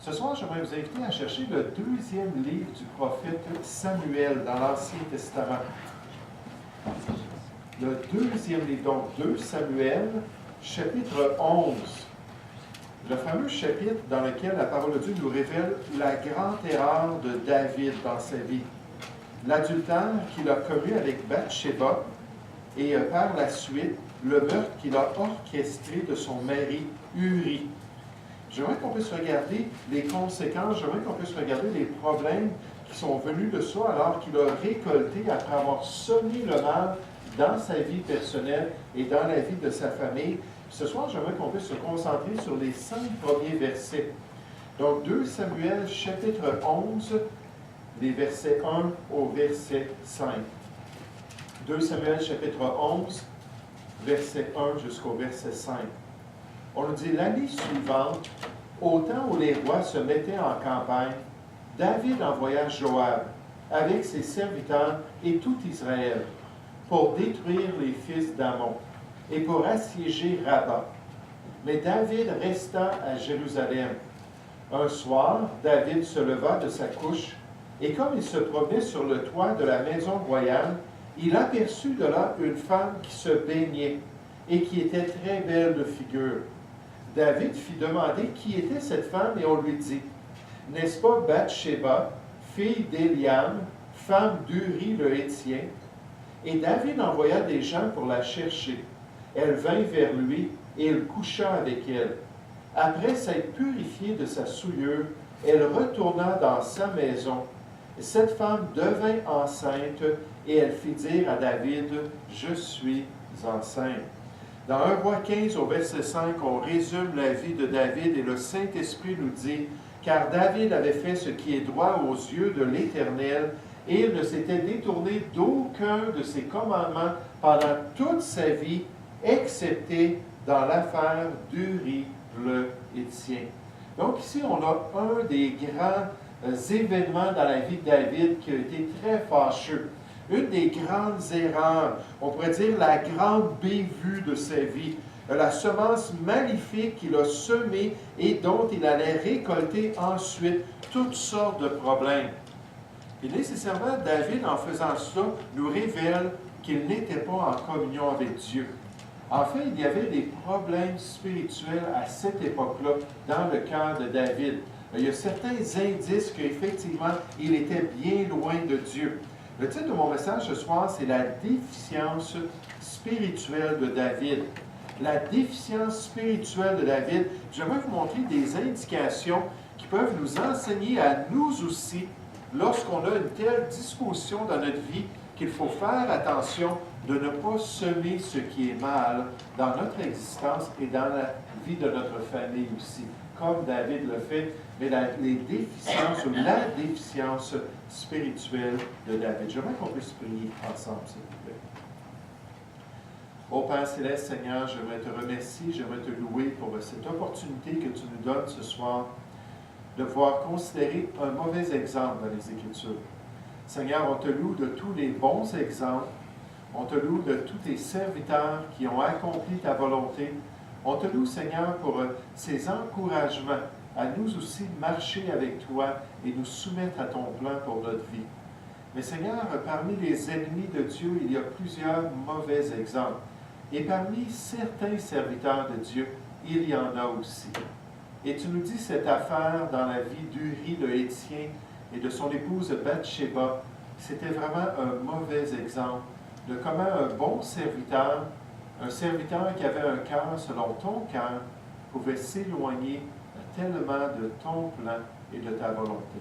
Ce soir, j'aimerais vous inviter à chercher le deuxième livre du prophète Samuel dans l'Ancien Testament. Le deuxième livre, donc 2 Samuel, chapitre 11. Le fameux chapitre dans lequel la parole de Dieu nous révèle la grande erreur de David dans sa vie. L'adultère qu'il a commis avec Bathsheba et par la suite, le meurtre qu'il a orchestré de son mari Uri. J'aimerais qu'on puisse regarder les conséquences, j'aimerais qu'on puisse regarder les problèmes qui sont venus de ça alors qu'il a récolté après avoir semé le mal dans sa vie personnelle et dans la vie de sa famille. Ce soir, j'aimerais qu'on puisse se concentrer sur les 5 premiers versets. Donc, 2 Samuel, chapitre 11, les versets 1 au verset 5. 2 Samuel, chapitre 11, verset 1 jusqu'au verset 5. On nous dit, l'année suivante, au temps où les rois se mettaient en campagne, David envoya Joab avec ses serviteurs et tout Israël pour détruire les fils d'Ammon et pour assiéger Rabat. Mais David resta à Jérusalem. Un soir, David se leva de sa couche, et comme il se promenait sur le toit de la maison royale, il aperçut de là une femme qui se baignait et qui était très belle de figure. David fit demander qui était cette femme, et on lui dit, « N'est-ce pas Bathsheba, fille d'Éliam, femme d'Uri le Hétien? » Et David envoya des gens pour la chercher. Elle vint vers lui, et il coucha avec elle. Après s'être purifiée de sa souillure, elle retourna dans sa maison. Cette femme devint enceinte, et elle fit dire à David, « Je suis enceinte. » Dans 1 Roi 15, au verset 5, on résume la vie de David, et le Saint-Esprit nous dit, « Car David avait fait ce qui est droit aux yeux de l'Éternel, et il ne s'était détourné d'aucun de ses commandements pendant toute sa vie, excepté dans l'affaire d'Uri le Hétien. » Donc ici, on a un des grands événements dans la vie de David qui a été très fâcheux. Une des grandes erreurs, on pourrait dire la grande bévue de sa vie, la semence maléfique qu'il a semée et dont il allait récolter ensuite toutes sortes de problèmes. Et nécessairement, David, en faisant ça, nous révèle qu'il n'était pas en communion avec Dieu. En fait, il y avait des problèmes spirituels à cette époque-là dans le cœur de David. Il y a certains indices qu'effectivement, il était bien loin de Dieu. Le titre de mon message ce soir, c'est la déficience spirituelle de David. La déficience spirituelle de David. J'aimerais vous montrer des indications qui peuvent nous enseigner à nous aussi, lorsqu'on a une telle disposition dans notre vie, qu'il faut faire attention de ne pas semer ce qui est mal dans notre existence et dans la vie de notre famille aussi, comme David le fait, mais les déficiences ou la déficience spirituelle de David. J'aimerais qu'on puisse prier ensemble, s'il vous plaît. Ô Père Céleste, Seigneur, j'aimerais te remercier, j'aimerais te louer pour cette opportunité que tu nous donnes ce soir de pouvoir considérer un mauvais exemple dans les Écritures. Seigneur, on te loue de tous les bons exemples, on te loue de tous tes serviteurs qui ont accompli ta volonté. On te loue, Seigneur, pour ces encouragements à nous aussi marcher avec toi et nous soumettre à ton plan pour notre vie. Mais Seigneur, parmi les ennemis de Dieu, il y a plusieurs mauvais exemples. Et parmi certains serviteurs de Dieu, il y en a aussi. Et tu nous dis cette affaire dans la vie d'Uri le Hétien et de son épouse Bathsheba, c'était vraiment un mauvais exemple de comment un bon serviteur, un serviteur qui avait un cœur selon ton cœur, pouvait s'éloigner tellement de ton plan et de ta volonté.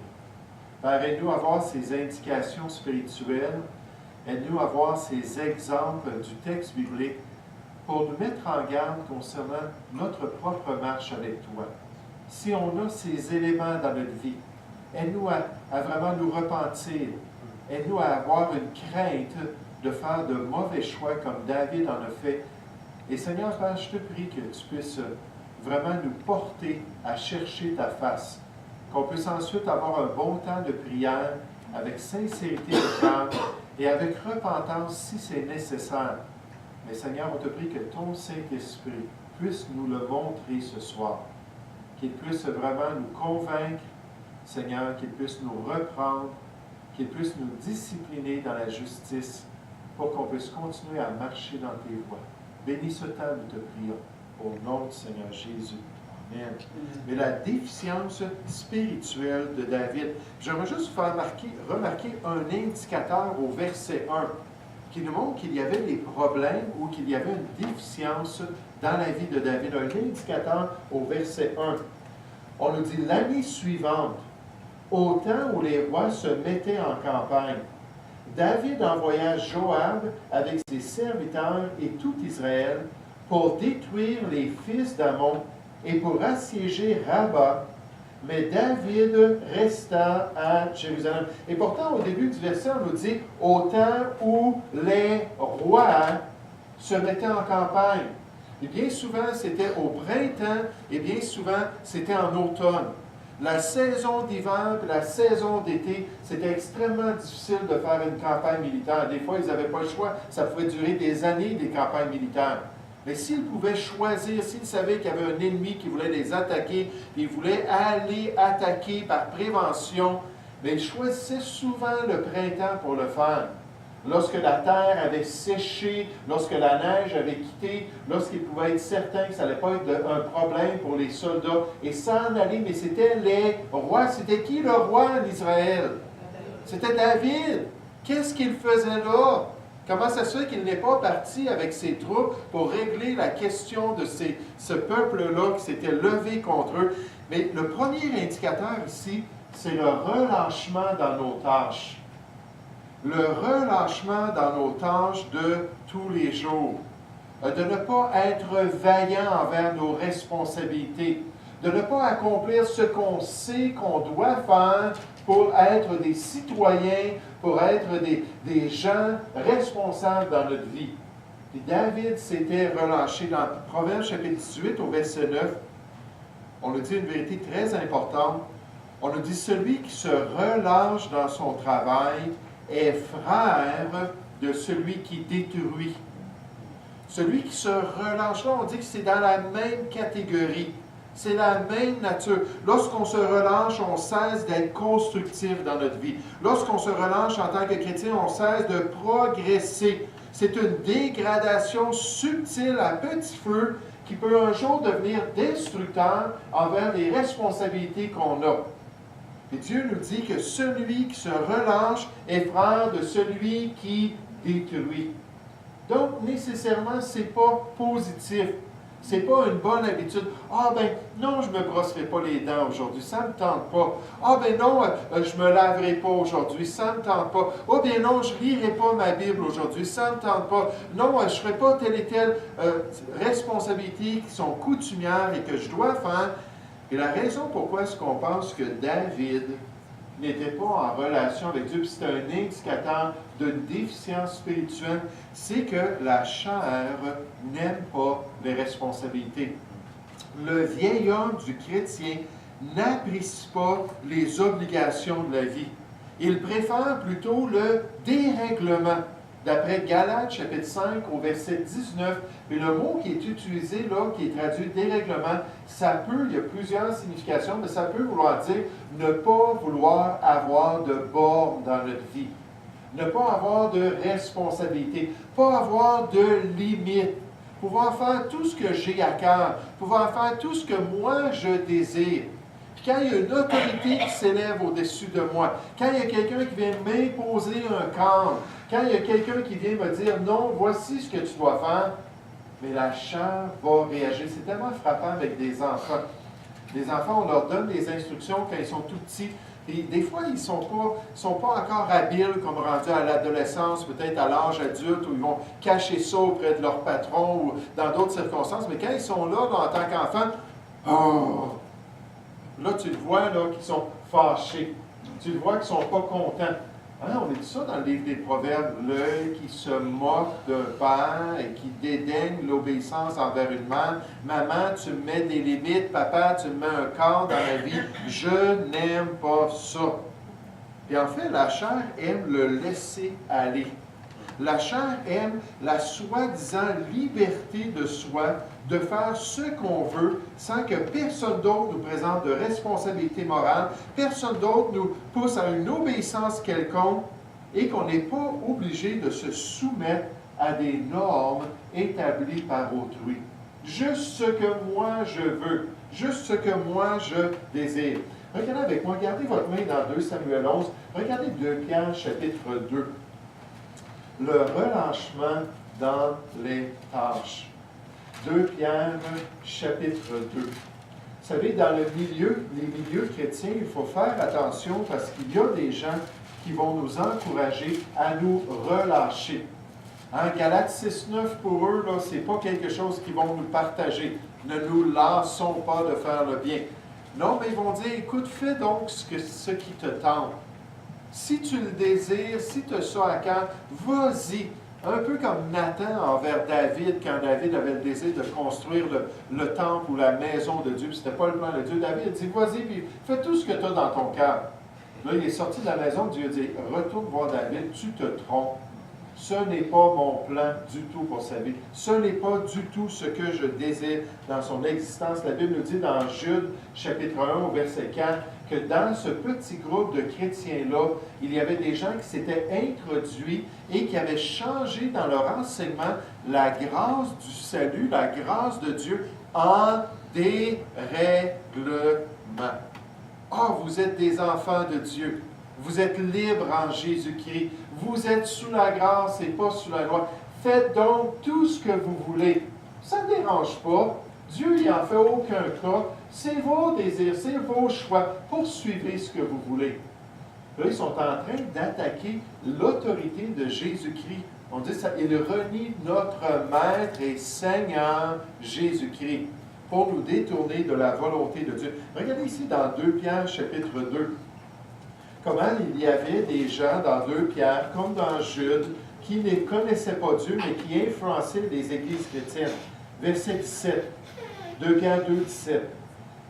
Père, aide-nous à voir ces indications spirituelles, aide-nous à voir ces exemples du texte biblique pour nous mettre en garde concernant notre propre marche avec toi. Si on a ces éléments dans notre vie, aide-nous à vraiment nous repentir, aide-nous à avoir une crainte de faire de mauvais choix comme David en a fait. Et Seigneur, Père, je te prie que tu puisses vraiment nous porter à chercher ta face, qu'on puisse ensuite avoir un bon temps de prière avec sincérité de cœur et avec repentance si c'est nécessaire. Mais Seigneur, on te prie que ton Saint-Esprit puisse nous le montrer ce soir. qu'il puisse vraiment nous convaincre, Seigneur, qu'il puisse nous reprendre, qu'il puisse nous discipliner dans la justice pour qu'on puisse continuer à marcher dans tes voies. Bénis ce temps, nous te prions, au nom du Seigneur Jésus. Amen. Mais la déficience spirituelle de David, j'aimerais juste faire remarquer un indicateur au verset 1 qui nous montre qu'il y avait des problèmes ou qu'il y avait une déficience dans la vie de David. Un indicateur au verset 1. On nous dit l'année suivante, au temps où les rois se mettaient en campagne, David envoya Joab avec ses serviteurs et tout Israël pour détruire les fils d'Ammon et pour assiéger Rabat. Mais David resta à Jérusalem. Et pourtant, au début du verset, on nous dit « au temps où les rois se mettaient en campagne ». Et bien souvent, c'était au printemps et bien souvent, c'était en automne. La saison d'hiver et la saison d'été, c'était extrêmement difficile de faire une campagne militaire. Des fois, ils n'avaient pas le choix. Ça pouvait durer des années, des campagnes militaires. Mais s'ils pouvaient choisir, s'ils savaient qu'il y avait un ennemi qui voulait les attaquer, ils voulaient aller attaquer par prévention, mais ils choisissaient souvent le printemps pour le faire. Lorsque la terre avait séché, lorsque la neige avait quitté, lorsqu'ils pouvaient être certains que ça n'allait pas être un problème pour les soldats, et s'en aller, mais c'était les rois. C'était qui le roi en Israël? C'était David. Qu'est-ce qu'il faisait là? Comment ça se fait qu'il n'est pas parti avec ses troupes pour régler la question de ce peuple-là qui s'était levé contre eux? Mais le premier indicateur ici, c'est le relâchement dans nos tâches. Le relâchement dans nos tâches de tous les jours. De ne pas être vaillant envers nos responsabilités. De ne pas accomplir ce qu'on sait qu'on doit faire pour être des citoyens, pour être des gens responsables dans notre vie. Et David s'était relâché dans Proverbes chapitre 18 au verset 9. On nous dit une vérité très importante. On nous dit « Celui qui se relâche dans son travail est frère de celui qui détruit. » Celui qui se relâche, là, on dit que c'est dans la même catégorie. C'est la même nature. Lorsqu'on se relâche, on cesse d'être constructif dans notre vie. Lorsqu'on se relâche en tant que chrétien, on cesse de progresser. C'est une dégradation subtile à petit feu qui peut un jour devenir destructeur envers les responsabilités qu'on a. Et Dieu nous dit que celui qui se relâche est frère de celui qui détruit. Donc, nécessairement, ce n'est pas positif. Ce n'est pas une bonne habitude. « Ah ben non, je ne me brosserai pas les dents aujourd'hui, ça ne me tente pas. Ah ben non, je ne me laverai pas aujourd'hui, ça ne me tente pas. Ah ben non, je ne lirai pas ma Bible aujourd'hui, ça ne me tente pas. Non, je ne ferai pas telle et telle responsabilité qui sont coutumières et que je dois faire. » Et la raison pourquoi est-ce qu'on pense que David n'était pas en relation avec Dieu, puis c'est un indicateur d'une déficience spirituelle, c'est que la chair n'aime pas les responsabilités. Le vieil homme du chrétien n'apprécie pas les obligations de la vie. Il préfère plutôt le dérèglement. D'après Galates, chapitre 5, au verset 19, mais le mot qui est utilisé là, qui est traduit dérèglement, ça peut, il y a plusieurs significations, mais ça peut vouloir dire ne pas vouloir avoir de bornes dans notre vie, ne pas avoir de responsabilité, pas avoir de limites, pouvoir faire tout ce que j'ai à cœur, pouvoir faire tout ce que moi je désire. Puis quand il y a une autorité qui s'élève au-dessus de moi, quand il y a quelqu'un qui vient m'imposer un cadre, quand il y a quelqu'un qui vient me dire « Non, voici ce que tu dois faire », mais la chair va réagir. C'est tellement frappant avec des enfants. Les enfants, on leur donne des instructions quand ils sont tout petits. Et des fois, ils ne sont pas encore habiles, comme rendus à l'adolescence, peut-être à l'âge adulte, où ils vont cacher ça auprès de leur patron ou dans d'autres circonstances. Mais quand ils sont là en tant qu'enfants, oh, là, tu le vois là, qu'ils sont fâchés. Tu le vois qu'ils ne sont pas contents. Hein, on est tout ça dans le livre des Proverbes. L'œil qui se moque d'un père et qui dédaigne l'obéissance envers une mère. Maman, tu me mets des limites. Papa, tu me mets un cadre dans ma vie. Je n'aime pas ça. Et en fait, la chair aime le laisser aller. La chair aime la soi-disant liberté de soi de faire ce qu'on veut sans que personne d'autre nous présente de responsabilité morale, personne d'autre nous pousse à une obéissance quelconque et qu'on n'est pas obligé de se soumettre à des normes établies par autrui. Juste ce que moi je veux, juste ce que moi je désire. Regardez avec moi, gardez votre main dans 2 Samuel 11, regardez 2 Pierre chapitre 2. Le relâchement dans les tâches. 2 Pierre chapitre 2. Vous savez, dans les milieux chrétiens, il faut faire attention parce qu'il y a des gens qui vont nous encourager à nous relâcher. En Galates 6.9, pour eux, ce n'est pas quelque chose qu'ils vont nous partager. Ne nous lassons pas de faire le bien. Non, mais ils vont dire, écoute, fais donc ce qui te tente. Si tu le désires, si tu as ça à cœur, vas-y. Un peu comme Nathan envers David, quand David avait le désir de construire le temple ou la maison de Dieu, puis ce n'était pas le plan de Dieu. David dit, vas-y, puis fais tout ce que tu as dans ton cœur. Là, il est sorti de la maison, Dieu dit, retourne voir David, tu te trompes. Ce n'est pas mon plan du tout pour sa vie. Ce n'est pas du tout ce que je désire dans son existence. La Bible nous dit dans Jude, chapitre 1, au verset 4, que dans ce petit groupe de chrétiens-là, il y avait des gens qui s'étaient introduits et qui avaient changé dans leur enseignement la grâce du salut, la grâce de Dieu en dérèglement. Ah, vous êtes des enfants de Dieu. Vous êtes libres en Jésus-Christ. Vous êtes sous la grâce et pas sous la loi. Faites donc tout ce que vous voulez. Ça ne dérange pas. Dieu n'y en fait aucun cas. C'est vos désirs, c'est vos choix. Poursuivez ce que vous voulez. Là, ils sont en train d'attaquer l'autorité de Jésus-Christ. On dit ça, il renie notre Maître et Seigneur Jésus-Christ pour nous détourner de la volonté de Dieu. Regardez ici dans 2 Pierre chapitre 2. Comment il y avait des gens dans 2 Pierre, comme dans Jude, qui ne connaissaient pas Dieu, mais qui influençaient les églises chrétiennes. Verset 17, 2 Pierre 2, 17.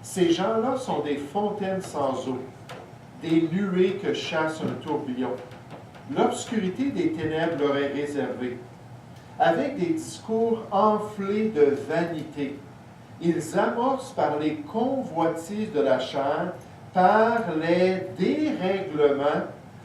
Ces gens-là sont des fontaines sans eau, des nuées que chasse un tourbillon. L'obscurité des ténèbres leur est réservée. Avec des discours enflés de vanité, ils amorcent par les convoitises de la chair, par les dérèglements,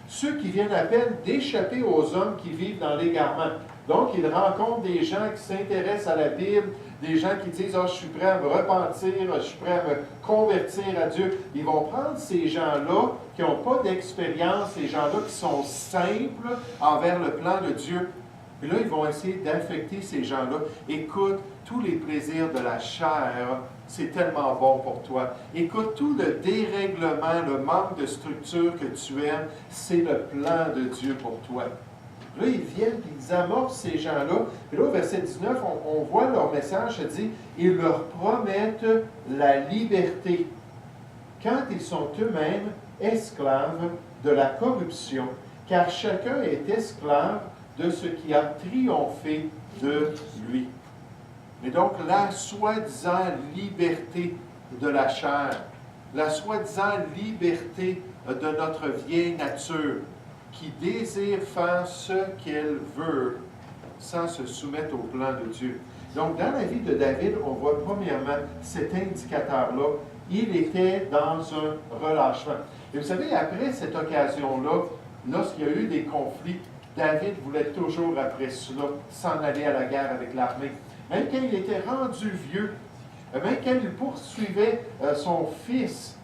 ceux qui viennent à peine d'échapper aux hommes qui vivent dans l'égarement. Donc, ils rencontrent des gens qui s'intéressent à la Bible, des gens qui disent « Ah, je suis prêt à me repentir, je suis prêt à me convertir à Dieu ». Ils vont prendre ces gens-là qui n'ont pas d'expérience, ces gens-là qui sont simples envers le plan de Dieu. Et là, ils vont essayer d'affecter ces gens-là. Écoute, tous les plaisirs de la chair, c'est tellement bon pour toi. Écoute, tout le dérèglement, le manque de structure que tu aimes, c'est le plan de Dieu pour toi. Là, ils viennent, ils amorcent ces gens-là. Et là, au verset 19, on voit leur message, ça dit, ils leur promettent la liberté, quand ils sont eux-mêmes esclaves de la corruption, car chacun est esclave de ce qui a triomphé de lui. Mais donc, la soi-disant liberté de la chair, la soi-disant liberté de notre vieille nature, qui désire faire ce qu'elle veut sans se soumettre au plan de Dieu. Donc, dans la vie de David, on voit premièrement cet indicateur-là. Il était dans un relâchement. Et vous savez, après cette occasion-là, lorsqu'il y a eu des conflits, David voulait toujours, après cela, s'en aller à la guerre avec l'armée. Même quand il était rendu vieux, même quand il poursuivait son fils,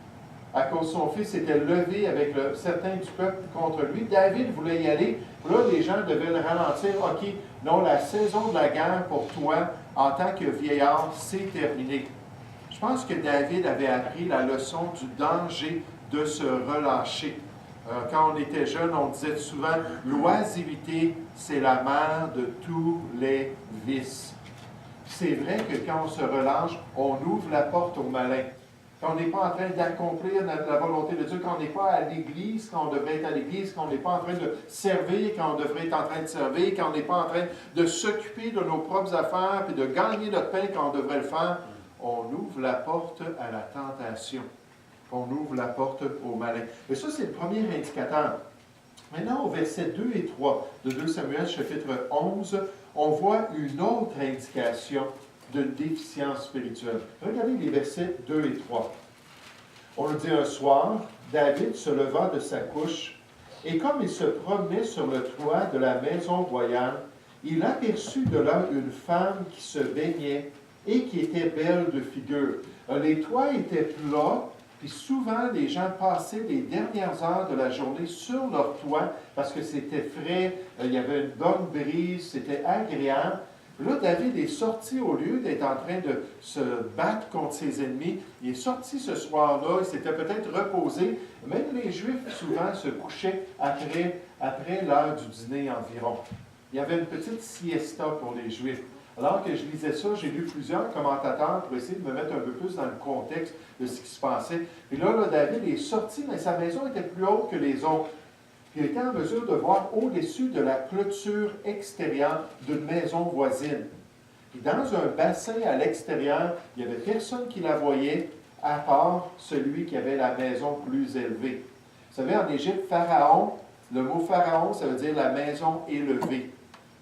à cause de son fils s'était levé avec certains du peuple contre lui, David voulait y aller. Là, les gens devaient le ralentir. OK, non, la saison de la guerre pour toi, en tant que vieillard, c'est terminé. Je pense que David avait appris la leçon du danger de se relâcher. Quand on était jeune, on disait souvent « L'oisiveté, c'est la mère de tous les vices ». C'est vrai que quand on se relâche, on ouvre la porte au malin. Quand on n'est pas en train d'accomplir la volonté de Dieu, quand on n'est pas à l'Église, quand on devrait être à l'Église, quand on n'est pas en train de servir, quand on devrait être en train de servir, quand on n'est pas en train de s'occuper de nos propres affaires et de gagner notre pain quand on devrait le faire, on ouvre la porte à la tentation. On ouvre la porte au malin. Et ça, c'est le premier indicateur. Maintenant, au verset 2 et 3 de 2 Samuel, chapitre 11, on voit une autre indication d'une déficience spirituelle. Regardez les versets 2 et 3. On nous dit un soir, David se leva de sa couche, et comme il se promenait sur le toit de la maison royale, il aperçut de là une femme qui se baignait et qui était belle de figure. Les toits étaient plats, puis souvent les gens passaient les dernières heures de la journée sur leur toit parce que c'était frais, il y avait une bonne brise, c'était agréable. Là, David est sorti au lieu d'être en train de se battre contre ses ennemis. Il est sorti ce soir-là, il s'était peut-être reposé. Même les Juifs, souvent, se couchaient après l'heure du dîner environ. Il y avait une petite siesta pour les Juifs. Alors que je lisais ça, j'ai lu plusieurs commentateurs pour essayer de me mettre un peu plus dans le contexte de ce qui se passait. Et là, David est sorti, mais sa maison était plus haute que les autres. Puis il était en mesure de voir au-dessus de la clôture extérieure d'une maison voisine. Puis dans un bassin à l'extérieur, il n'y avait personne qui la voyait, à part celui qui avait la maison plus élevée. Vous savez, en Égypte, Pharaon, le mot Pharaon, ça veut dire la maison élevée.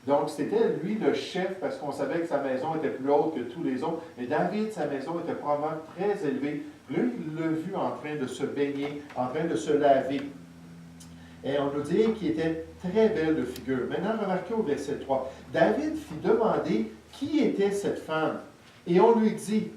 Donc, c'était lui le chef parce qu'on savait que sa maison était plus haute que tous les autres. Mais David, sa maison était probablement très élevée. Là, il l'a vu en train de se baigner, en train de se laver. Et on nous dit qu'il était très belle de figure. Maintenant, remarquez au verset 3. David fit demander qui était cette femme. Et on lui dit,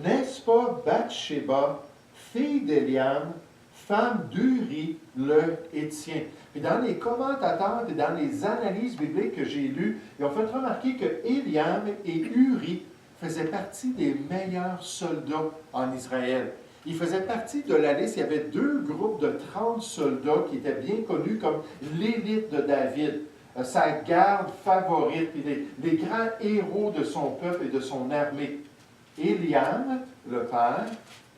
n'est-ce pas Bathsheba, fille d'Éliam, femme d'Uri le Hétien? Puis dans les commentateurs et dans les analyses bibliques que j'ai lues, ils ont fait remarquer que Éliam et Uri faisaient partie des meilleurs soldats en Israël. Ils faisaient partie de la liste. Il y avait 2 groupes de 30 soldats qui étaient bien connus comme l'élite de David, sa garde favorite, puis les grands héros de son peuple et de son armée. Éliam, le père,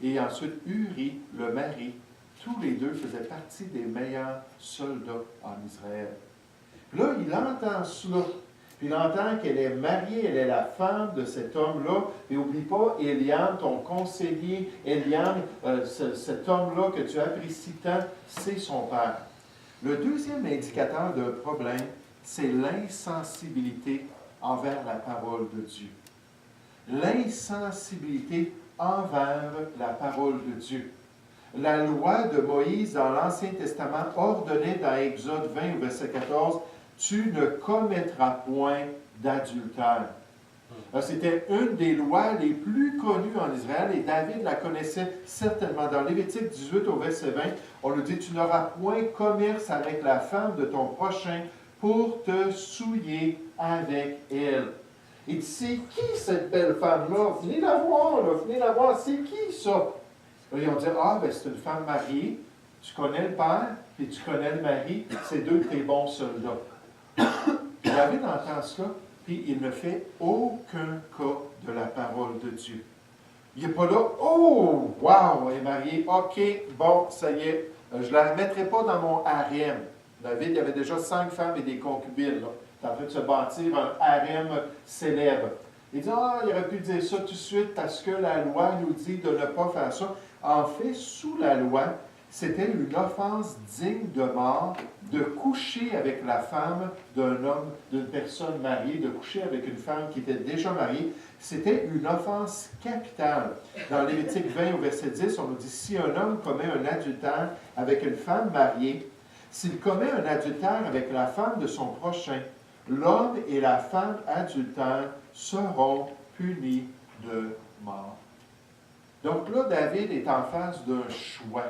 et ensuite Uri, le mari. Tous les 2 faisaient partie des meilleurs soldats en Israël. Là, il entend cela. Puis il entend qu'elle est mariée, elle est la femme de cet homme-là. Et n'oublie pas, Éliam, ton conseiller, Éliam, cet homme-là que tu apprécies tant, c'est son père. Le deuxième indicateur d'un problème, c'est l'insensibilité envers la parole de Dieu. L'insensibilité envers la parole de Dieu. La loi de Moïse dans l'Ancien Testament ordonnait dans Exode 20, verset 14, « Tu ne commettras point d'adultère. » C'était une des lois les plus connues en Israël et David la connaissait certainement. Dans Lévitique 18 au verset 20, on nous dit « Tu n'auras point commerce avec la femme de ton prochain pour te souiller avec elle. » Il dit « C'est qui cette belle femme-là? Venez la voir, là, venez la voir. C'est qui ça? » Là, ils ont dit, c'est une femme mariée, tu connais le père, puis tu connais le mari, c'est 2 de tes bons soldats. David entend cela, puis il ne fait aucun cas de la parole de Dieu. Il n'est pas là, oh, wow, elle est mariée, ok, bon, ça y est, je ne la mettrai pas dans mon harem. David, il y avait déjà 5 femmes et des concubines, là. Il est en train de se bâtir un harem célèbre. Il dit, il aurait pu dire ça tout de suite parce que la loi nous dit de ne pas faire ça. En fait, sous la loi, c'était une offense digne de mort de coucher avec la femme d'un homme, d'une personne mariée, de coucher avec une femme qui était déjà mariée. C'était une offense capitale. Dans Lévitique 20 au verset 10, on nous dit, si un homme commet un adultère avec une femme mariée, s'il commet un adultère avec la femme de son prochain, l'homme et la femme adultère seront punis de mort. Donc là, David est en face d'un choix,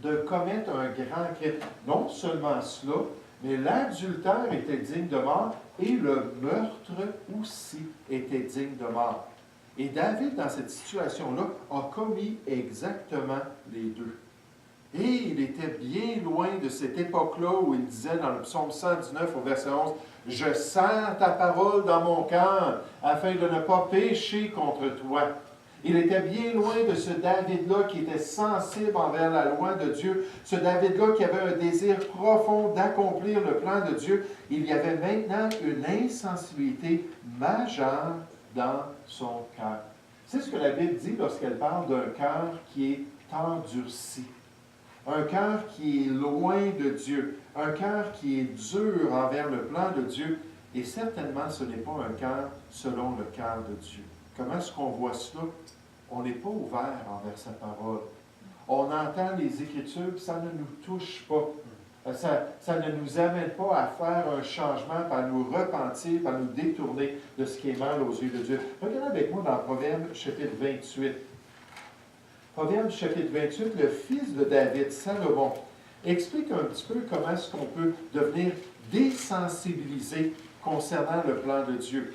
de commettre un grand crime. Non seulement cela, mais l'adultère était digne de mort et le meurtre aussi était digne de mort. Et David, dans cette situation-là, a commis exactement les 2. Et il était bien loin de cette époque-là où il disait dans le psaume 119 au verset 11, « Je sers ta parole dans mon cœur afin de ne pas pécher contre toi. » Il était bien loin de ce David-là qui était sensible envers la loi de Dieu, ce David-là qui avait un désir profond d'accomplir le plan de Dieu. Il y avait maintenant une insensibilité majeure dans son cœur. C'est ce que la Bible dit lorsqu'elle parle d'un cœur qui est endurci. Un cœur qui est loin de Dieu, un cœur qui est dur envers le plan de Dieu. Et certainement, ce n'est pas un cœur selon le cœur de Dieu. Comment est-ce qu'on voit cela? On n'est pas ouvert envers sa parole. On entend les Écritures, puis ça ne nous touche pas. Ça ne nous amène pas à faire un changement, à nous repentir, à nous détourner de ce qui est mal aux yeux de Dieu. Regardez avec moi dans Proverbe chapitre 28. Proverbe chapitre 28, le fils de David, Salomon, explique un petit peu comment est-ce qu'on peut devenir désensibilisé concernant le plan de Dieu.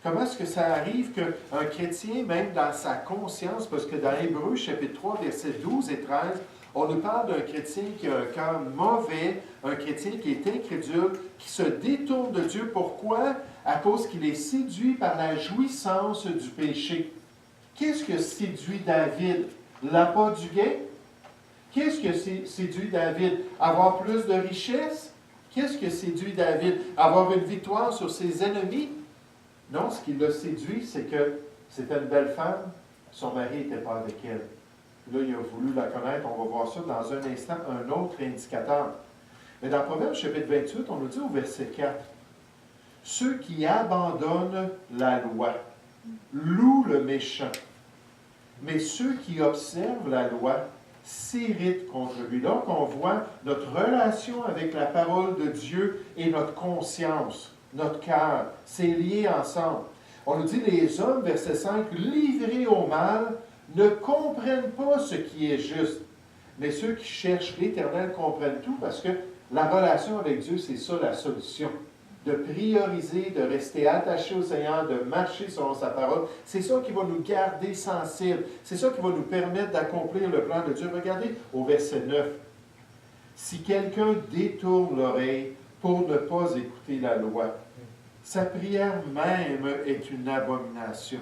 Comment est-ce que ça arrive qu'un chrétien, même dans sa conscience, parce que dans Hébreux chapitre 3, versets 12 et 13, on nous parle d'un chrétien qui a un cœur mauvais, un chrétien qui est incrédule, qui se détourne de Dieu. Pourquoi? À cause qu'il est séduit par la jouissance du péché. Qu'est-ce que séduit David? L'appât du gain? Qu'est-ce que séduit David? Avoir plus de richesses? Qu'est-ce que séduit David? Avoir une victoire sur ses ennemis? Non, ce qui l'a séduit, c'est que c'était une belle femme, son mari n'était pas avec elle. Là, il a voulu la connaître. On va voir ça dans un instant, un autre indicateur. Mais dans Proverbe chapitre 28, on nous dit au verset 4, « Ceux qui abandonnent la loi louent le méchant, mais ceux qui observent la loi s'irritent contre lui. » Donc, on voit notre relation avec la parole de Dieu et notre conscience, notre cœur. C'est lié ensemble. On nous dit, les hommes, verset 5, « livrés au mal, ne comprennent pas ce qui est juste. » Mais ceux qui cherchent l'Éternel comprennent tout parce que la relation avec Dieu, c'est ça la solution. De prioriser, de rester attaché au Seigneur, de marcher selon sa parole. C'est ça qui va nous garder sensibles. C'est ça qui va nous permettre d'accomplir le plan de Dieu. Regardez au verset 9. « Si quelqu'un détourne l'oreille pour ne pas écouter la loi, sa prière même est une abomination. »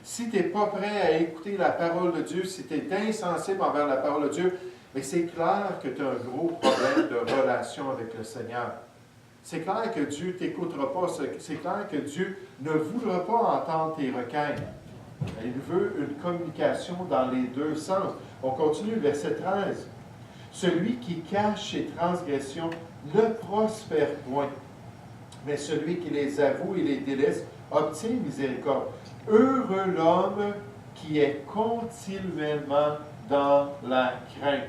Si tu n'es pas prêt à écouter la parole de Dieu, si tu es insensible envers la parole de Dieu, mais c'est clair que tu as un gros problème de relation avec le Seigneur. C'est clair que Dieu ne t'écoutera pas. C'est clair que Dieu ne voudra pas entendre tes requêtes. Il veut une communication dans les deux sens. On continue, verset 13. « Celui qui cache ses transgressions ne prospère point, mais celui qui les avoue et les délaisse obtient miséricorde. Heureux l'homme qui est continuellement dans la crainte. »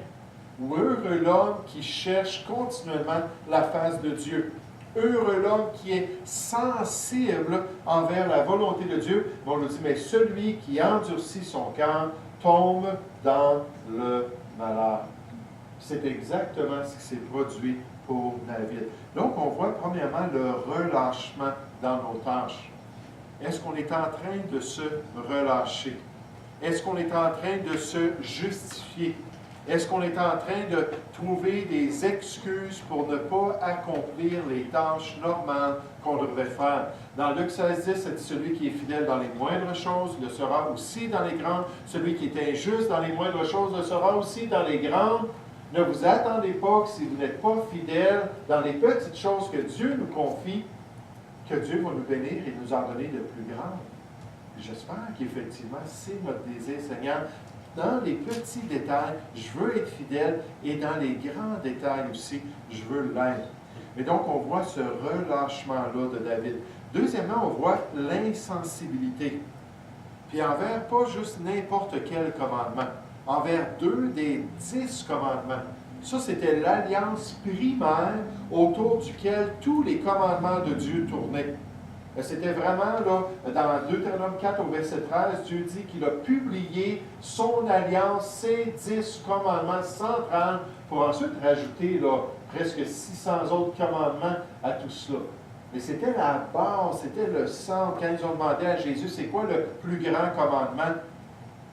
Ou heureux l'homme qui cherche continuellement la face de Dieu. Heureux l'homme qui est sensible envers la volonté de Dieu. Mais on nous dit, mais celui qui endurcit son cœur tombe dans le malheur. C'est exactement ce qui s'est produit pour David. Donc, on voit premièrement le relâchement dans nos tâches. Est-ce qu'on est en train de se relâcher? Est-ce qu'on est en train de se justifier? Est-ce qu'on est en train de trouver des excuses pour ne pas accomplir les tâches normales qu'on devrait faire? Dans Luc 16, 10, ça dit « Celui qui est fidèle dans les moindres choses le sera aussi dans les grandes. Celui qui est injuste dans les moindres choses le sera aussi dans les grandes. » Ne vous attendez pas que si vous n'êtes pas fidèle dans les petites choses que Dieu nous confie, que Dieu va nous bénir et nous en donner de plus grandes. J'espère qu'effectivement, c'est notre désir, Seigneur. Dans les petits détails, je veux être fidèle et dans les grands détails aussi, je veux l'être. Mais donc, on voit ce relâchement-là de David. Deuxièmement, on voit l'insensibilité. Puis envers pas juste n'importe quel commandement, envers 2 des 10 commandements. Ça, c'était l'alliance primaire autour duquel tous les commandements de Dieu tournaient. C'était vraiment, là, dans Deutéronome 4 au verset 13, Dieu dit qu'il a publié son alliance, ses 10 commandements, 130, pour ensuite rajouter là, presque 600 autres commandements à tout cela. Mais c'était la base, c'était le centre. Quand ils ont demandé à Jésus, c'est quoi le plus grand commandement?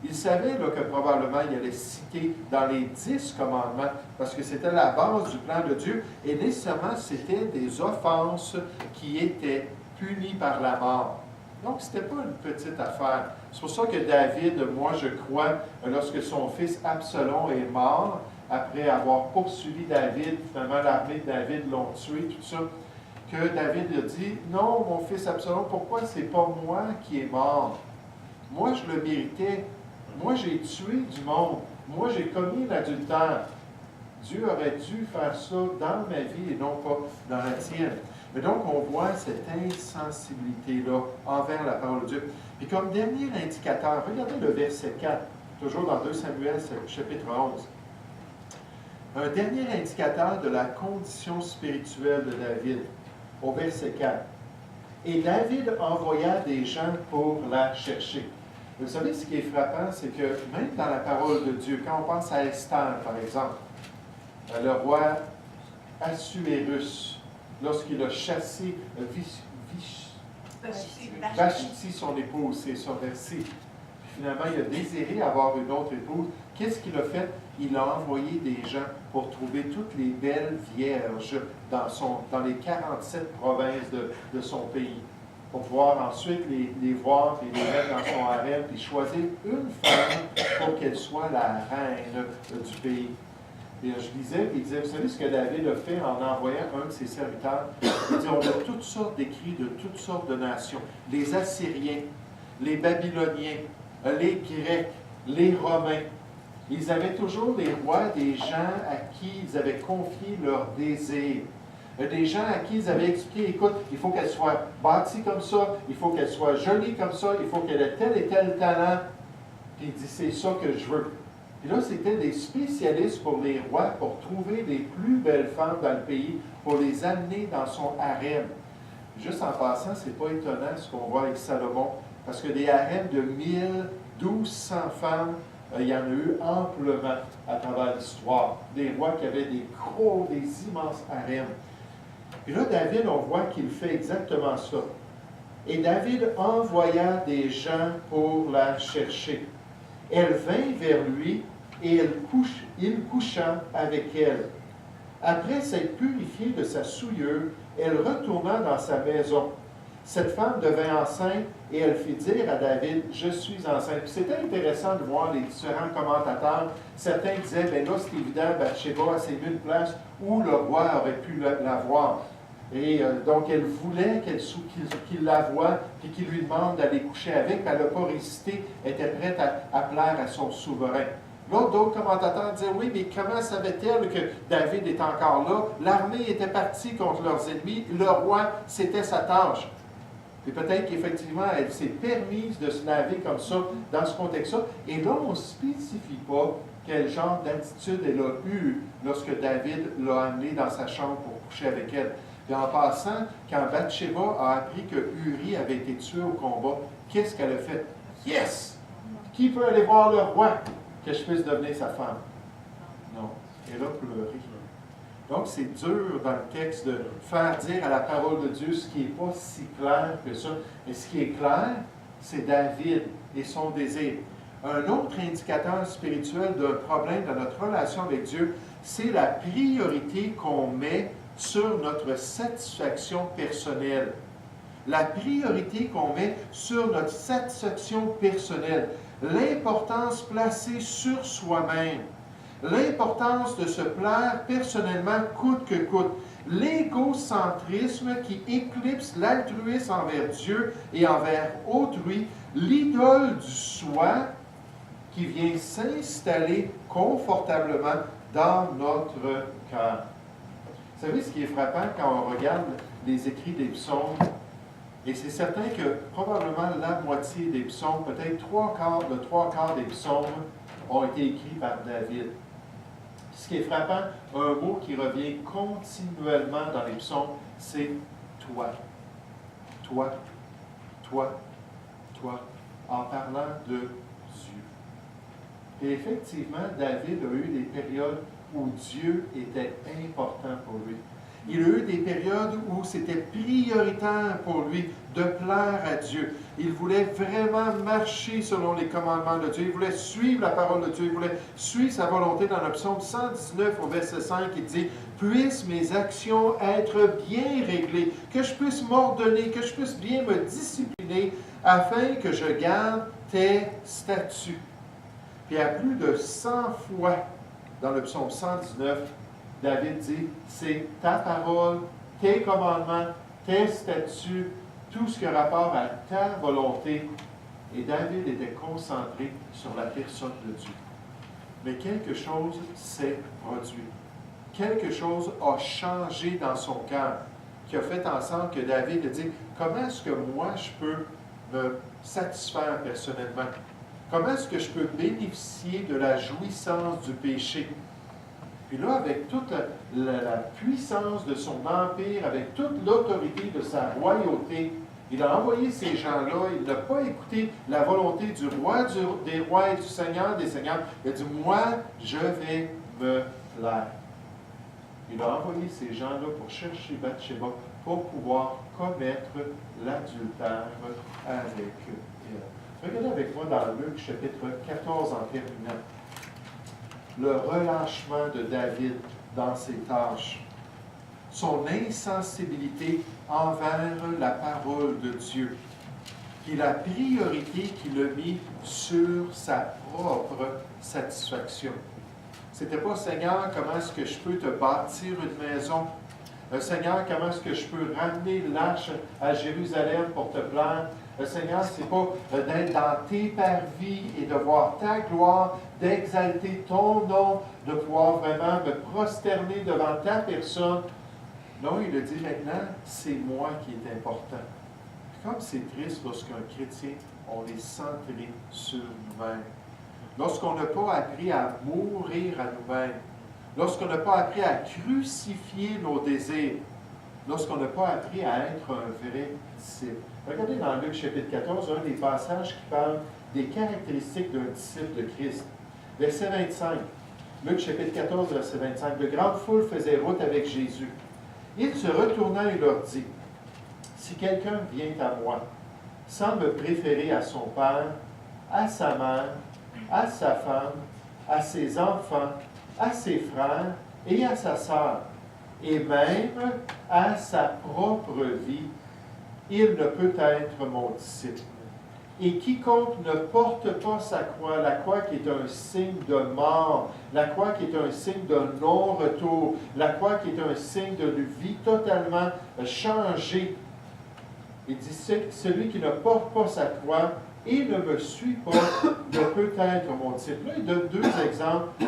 Il savait là, que probablement il allait citer dans les 10 commandements, parce que c'était la base du plan de Dieu, et nécessairement c'était des offenses qui étaient punies par la mort. Donc, ce n'était pas une petite affaire. C'est pour ça que David, moi je crois, lorsque son fils Absalom est mort, après avoir poursuivi David, finalement l'armée de David l'ont tué, tout ça, que David a dit, « Non, mon fils Absalom, pourquoi c'est pas moi qui est mort? Moi, je le méritais. Moi, j'ai tué du monde. Moi, j'ai commis l'adultère. Dieu aurait dû faire ça dans ma vie et non pas dans la tienne. » Mais donc, on voit cette insensibilité-là envers la parole de Dieu. Puis comme dernier indicateur, regardez le verset 4, toujours dans 2 Samuel, chapitre 11. Un dernier indicateur de la condition spirituelle de David, au verset 4. Et David envoya des gens pour la chercher. Vous savez, ce qui est frappant, c'est que même dans la parole de Dieu, quand on pense à Esther, par exemple, le roi Assuérus, lorsqu'il a chassé Vashti, son épouse, c'est son verset. Finalement, il a désiré avoir une autre épouse. Qu'est-ce qu'il a fait? Il a envoyé des gens pour trouver toutes les belles vierges dans les 47 provinces de son pays, pour pouvoir ensuite les voir et les mettre dans son harem, puis choisir une femme pour qu'elle soit la reine du pays. Et je lisais, il disait, vous savez ce que David a fait en envoyant un de ses serviteurs? Il dit, on a toutes sortes d'écrits de toutes sortes de nations. Les Assyriens, les Babyloniens, les Grecs, les Romains. Ils avaient toujours des rois, des gens à qui ils avaient confié leurs désirs. Des gens à qui ils avaient expliqué, écoute, il faut qu'elle soit bâtie comme ça, il faut qu'elle soit jolie comme ça, il faut qu'elle ait tel et tel talent. Puis il dit, c'est ça que je veux. Puis là, c'était des spécialistes pour les rois, pour trouver les plus belles femmes dans le pays, pour les amener dans son harem. Juste en passant, c'est pas étonnant ce qu'on voit avec Salomon, parce que des harems de 1200 femmes, il y en a eu amplement à travers l'histoire. Des rois qui avaient des immenses harems. Puis là, David, on voit qu'il fait exactement ça. Et David envoya des gens pour la chercher. Elle vint vers lui et il coucha avec elle. Après s'être purifiée de sa souillure, elle retourna dans sa maison. Cette femme devint enceinte et elle fit dire à David, « Je suis enceinte. » Puis c'était intéressant de voir les différents commentateurs. Certains disaient, « Bien là, c'est évident, Bathsheba s'est mis une place où le roi aurait pu la voir. » Et donc, elle voulait qu'il la voie et qu'il lui demande d'aller coucher avec. Elle n'a pas résisté, elle était prête à plaire à son souverain. Là, d'autres commentateurs disaient, oui, mais comment savait-elle que David est encore là? L'armée était partie contre leurs ennemis, le roi, c'était sa tâche. Et peut-être qu'effectivement, elle s'est permise de se laver comme ça, dans ce contexte-là. Et là, on ne spécifie pas quel genre d'attitude elle a eue lorsque David l'a amenée dans sa chambre pour coucher avec elle. Et en passant, quand Bathsheba a appris que Uri avait été tué au combat, qu'est-ce qu'elle a fait? Yes! Qui peut aller voir le roi que je puisse devenir sa femme? Non. Elle a pleuré. Donc, c'est dur dans le texte de faire dire à la parole de Dieu ce qui n'est pas si clair que ça. Mais ce qui est clair, c'est David et son désir. Un autre indicateur spirituel d'un problème dans notre relation avec Dieu, c'est la priorité qu'on met sur notre satisfaction personnelle. La priorité qu'on met sur notre satisfaction personnelle. L'importance placée sur soi-même. L'importance de se plaire personnellement coûte que coûte. L'égocentrisme qui éclipse l'altruisme envers Dieu et envers autrui. L'idole du soi qui vient s'installer confortablement dans notre cœur. Vous savez ce qui est frappant quand on regarde les écrits des psaumes? Et c'est certain que probablement la moitié des psaumes, peut-être le trois quarts des psaumes ont été écrits par David. Ce qui est frappant, un mot qui revient continuellement dans les psaumes, c'est « toi ». Toi, toi, toi, en parlant de Dieu. Et effectivement, David a eu des périodes où Dieu était important pour lui. Il a eu des périodes où c'était prioritaire pour lui de plaire à Dieu. Il voulait vraiment marcher selon les commandements de Dieu. Il voulait suivre la parole de Dieu. Il voulait suivre sa volonté. Dans le psaume 119 au verset 5, il dit « Puissent mes actions être bien réglées, que je puisse m'ordonner, que je puisse bien me discipliner, afin que je garde tes statuts. » Puis à plus de 100 fois dans le psaume 119, David dit, c'est ta parole, tes commandements, tes statuts, tout ce qui a rapport à ta volonté. Et David était concentré sur la personne de Dieu. Mais quelque chose s'est produit. Quelque chose a changé dans son cœur. qui a fait en sorte que David a dit, comment est-ce que moi je peux me satisfaire personnellement? Comment est-ce que je peux bénéficier de la jouissance du péché? Puis là, avec toute la puissance de son empire, avec toute l'autorité de sa royauté, il a envoyé ces gens-là, il n'a pas écouté la volonté du roi des rois et du Seigneur des seigneurs. Il a dit, moi, je vais me plaire. Il a envoyé ces gens-là pour chercher Bathsheba, pour pouvoir commettre l'adultère avec elle. Regardez avec moi dans Luc chapitre 14 en terminant. Le relâchement de David dans ses tâches. Son insensibilité envers la parole de Dieu. Puis la priorité qu'il a mis sur sa propre satisfaction. C'était pas, Seigneur, comment est-ce que je peux te bâtir une maison? Seigneur, comment est-ce que je peux ramener l'arche à Jérusalem pour te plaire? Seigneur, c'est pas d'être dans tes parvis et de voir ta gloire, d'exalter ton nom, de pouvoir vraiment me prosterner devant ta personne. Non, il a dit maintenant, c'est moi qui est important. Puis comme c'est triste lorsqu'un chrétien, on est centré sur nous-mêmes. Lorsqu'on n'a pas appris à mourir à nous-mêmes, lorsqu'on n'a pas appris à crucifier nos désirs, lorsqu'on n'a pas appris à être un vrai disciple. Regardez dans Luc chapitre 14, un des passages qui parle des caractéristiques d'un disciple de Christ. Verset 25. Luc chapitre 14, verset 25. De grandes foules faisaient route avec Jésus. Il se retourna et leur dit, « Si quelqu'un vient à moi, sans me préférer à son père, à sa mère, à sa femme, à ses enfants, à ses frères et à sa sœur, et même à sa propre vie, il ne peut être mon disciple. Et quiconque ne porte pas sa croix, la croix qui est un signe de mort, la croix qui est un signe de non-retour, la croix qui est un signe de vie totalement changée. Il dit, celui qui ne porte pas sa croix et ne me suit pas ne peut être mon disciple. Là, il donne deux exemples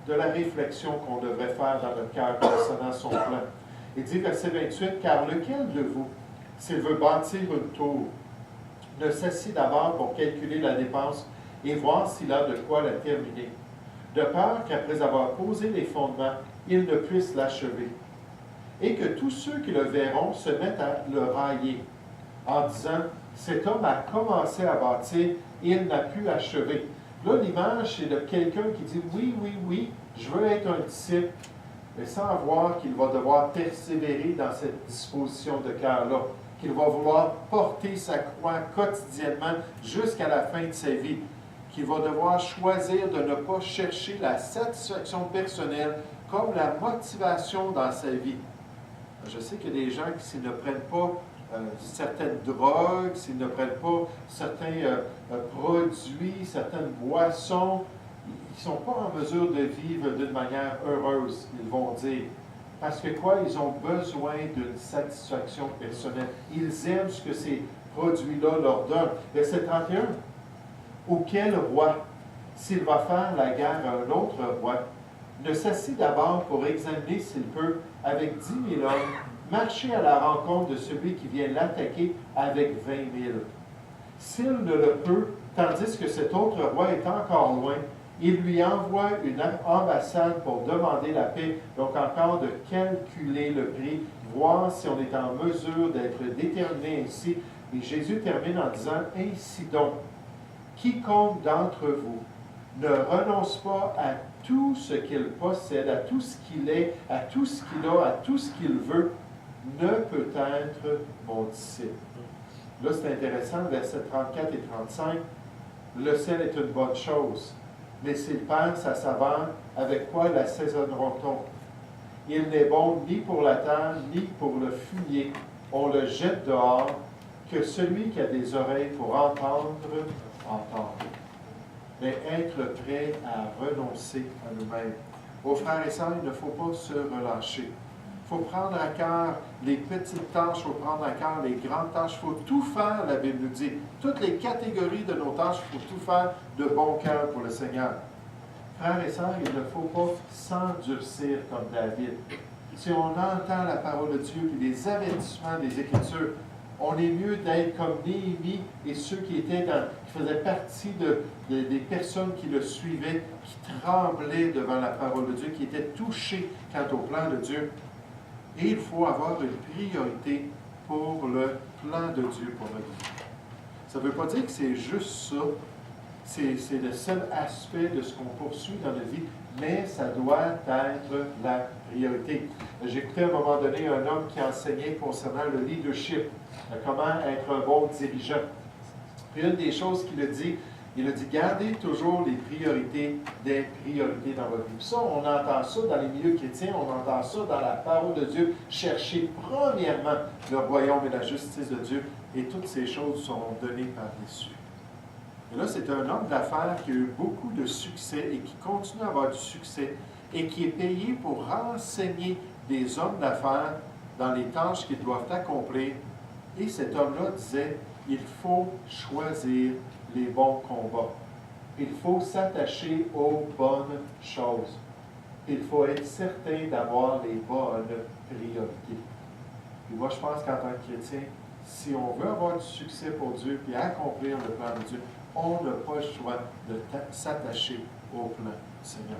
de la réflexion qu'on devrait faire dans notre cœur concernant son plan. Il dit, verset 28, « Car lequel de vous, s'il veut bâtir une tour, ne s'assied d'abord pour calculer la dépense et voir s'il a de quoi la terminer, de peur qu'après avoir posé les fondements, il ne puisse l'achever, et que tous ceux qui le verront se mettent à le railler, en disant, cet homme a commencé à bâtir, il n'a pu achever. » Là, l'image, c'est de quelqu'un qui dit, oui, oui, oui, je veux être un disciple, mais sans voir qu'il va devoir persévérer dans cette disposition de cœur-là, qu'il va vouloir porter sa croix quotidiennement jusqu'à la fin de sa vie, qu'il va devoir choisir de ne pas chercher la satisfaction personnelle comme la motivation dans sa vie. Je sais qu'il y a des gens qui, s'ils ne prennent pas certaines drogues, s'ils ne prennent pas certains produits, certaines boissons, ils ne sont pas en mesure de vivre d'une manière heureuse, ils vont dire. Parce que quoi? Ils ont besoin d'une satisfaction personnelle. Ils aiment ce que ces produits-là leur donnent. Verset 31. Auquel roi, s'il va faire la guerre à un autre roi, ne s'assit d'abord pour examiner s'il peut, avec 10 000 hommes, marcher à la rencontre de celui qui vient l'attaquer avec 20 000. S'il ne le peut, tandis que cet autre roi est encore loin, il lui envoie une ambassade pour demander la paix, donc encore de calculer le prix, voir si on est en mesure d'être déterminé ainsi. Et Jésus termine en disant, « Ainsi donc, quiconque d'entre vous ne renonce pas à tout ce qu'il possède, à tout ce qu'il est, à tout ce qu'il a, à tout ce qu'il veut, ne peut être mon disciple. » Là, c'est intéressant, versets 34 et 35, « Le sel est une bonne chose. Mais s'il perd sa saveur, avec quoi l'assaisonnera-t-on? Il n'est bon ni pour la terre, ni pour le fumier. On le jette dehors, que celui qui a des oreilles pour entendre, entende. » Mais être prêt à renoncer à nous-mêmes. Aux frères et sœurs, il ne faut pas se relâcher. Il faut prendre à cœur les petites tâches, il faut prendre à cœur les grandes tâches. Il faut tout faire, la Bible nous dit. Toutes les catégories de nos tâches, il faut tout faire de bon cœur pour le Seigneur. Frères et sœurs, il ne faut pas s'endurcir comme David. si on entend la parole de Dieu et les avertissements des Écritures, on est mieux d'être comme Néhémie et ceux qui faisaient partie des personnes qui le suivaient, qui tremblaient devant la parole de Dieu, qui étaient touchés quant au plan de Dieu. Et il faut avoir une priorité pour le plan de Dieu pour notre vie. Ça ne veut pas dire que c'est juste ça. C'est le seul aspect de ce qu'on poursuit dans notre vie, mais ça doit être la priorité. J'écoutais à un moment donné un homme qui enseignait concernant le leadership, comment être un bon dirigeant. Puis une des choses qu'il a dit, il a dit, gardez toujours les priorités des priorités dans votre vie. Puis ça, on entend ça dans les milieux chrétiens, on entend ça dans la parole de Dieu. Cherchez premièrement le royaume et la justice de Dieu, et toutes ces choses seront données par-dessus. Et là, c'est un homme d'affaires qui a eu beaucoup de succès et qui continue à avoir du succès et qui est payé pour renseigner des hommes d'affaires dans les tâches qu'ils doivent accomplir. Et cet homme-là disait, il faut choisir les bons combats. Il faut s'attacher aux bonnes choses. Il faut être certain d'avoir les bonnes priorités. Puis moi, je pense qu'en tant que chrétien, si on veut avoir du succès pour Dieu et accomplir le plan de Dieu, on n'a pas le choix de s'attacher au plan du Seigneur.